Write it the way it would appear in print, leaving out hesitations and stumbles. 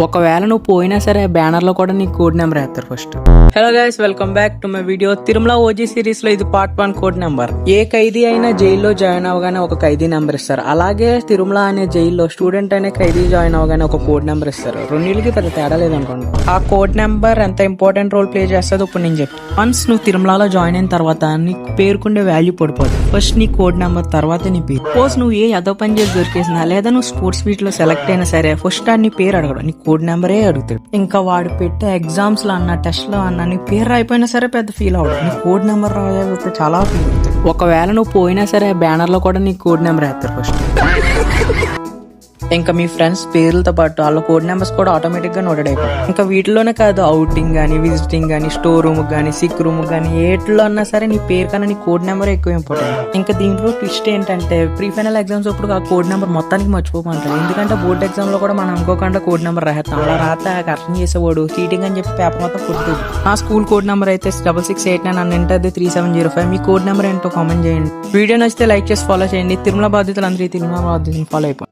ఒకవేళ నువ్వు పోయినా సరే బ్యానర్ లో కూడా నీకు కోడ్ నెంబర్ వేస్తారు first. Hello guys, welcome back to my video. Tirumala OG series లో ఇది పార్ట్ 1 కోడ్ నెంబర్. ఏ ఖైదీ అయినా జైల్లో జాయిన్ అవగానే ఒక ఖైదీ నెంబర్ ఇస్తారు. అలాగే తిరుమల అనే జైల్లో స్టూడెంట్ అనే ఖైదీ జాయిన్ అవగానే ఒక కోడ్ నెంబర్ ఇస్తారు. రెండింటికి పెద్ద తేడా లేదనుకోండి. ఆ కోడ్ నెంబర్ ఎంత ఇంపార్టెంట్ రోల్ ప్లే చేస్తుందో ఇప్పుడు నేను చెప్తాను. వన్స్ నువ్వు తిరుమలలో జాయిన్ అయిన తర్వాత నీకు పేరుకుండే వాల్యూ పడిపోతుంది. ఫస్ట్ నీ కోడ్ నెంబర్, తర్వాత నీ పేరు. సపోజ్ నువ్వు ఏ అదో పని చేసి దొరికేసినా లేదా నువ్వు స్పోర్ట్స్ మీట్ లో సెలెక్ట్ అయినా సరే ఫస్ట్ నీ పేరు అడగడం, నీ కోడ్ నెంబరే అడుగుతాడు. ఇంకా వాడు పెట్టే ఎగ్జామ్స్ లో అన్న, టెస్ట్ లో అన్న నీ పేరు అయిపోయినా సరే పెద్ద ఫీల్ అవ్వడు. నీ కోడ్ నెంబర్ రాయకపోతే చాలా ఫీల్ అవుతుంది. ఒకవేళ నువ్వు పోయినా సరే బ్యానర్ లో కూడా నీ కోడ్ నెంబర్ వేస్తారు ఫస్ట్. ఇంకా మీ ఫ్రెండ్స్ పేర్లతో పాటు వాళ్ళ కోడ్ నెంబర్స్ కూడా ఆటోమేటిక్ గా నోటెడ్ అయిపోతాయి. ఇంకా వీటిలోనే కాదు, అవుటింగ్ గానీ, విజిటింగ్ గానీ, స్టోర్ రూమ్ గానీ, సిక్ రూమ్ గానీ, ఏట్లో అన్నా సరే నీ పేరు కన్నా నీ కోడ్ నెంబర్ ఎక్కువ ఇంపార్టెంట్. ఇంకా దీంట్లో ట్విస్ట్ ఏంటంటే ప్రీ ఫైనల్ ఎగ్జామ్స్ అప్పుడు ఆ కోడ్ నెంబర్ మొత్తానికి మర్చిపోమంటారు. ఎందుకంటే బోర్డ్ ఎగ్జామ్ లో కూడా మనం అనుకోకుండా కోడ్ నెంబర్ రాస్తాం. అలా రాత అర్థం చేసేవాడు చీటింగ్ అని చెప్పి పేపర్ మొత్తం కొడుతుంది. నా స్కూల్ కోడ్ నెంబర్ అయితే 6689 అని ఇంటది 3705. మీ కోడ్ నెంబర్ ఏంటో కామెంట్ చేయండి. వీడియో నచ్చితే లైక్ చేసి ఫాలో చేయండి. తిరుమల బాధ్యతలు అందరూ తిరుమల బాధ్యతలు ఫాలో అయిపోయి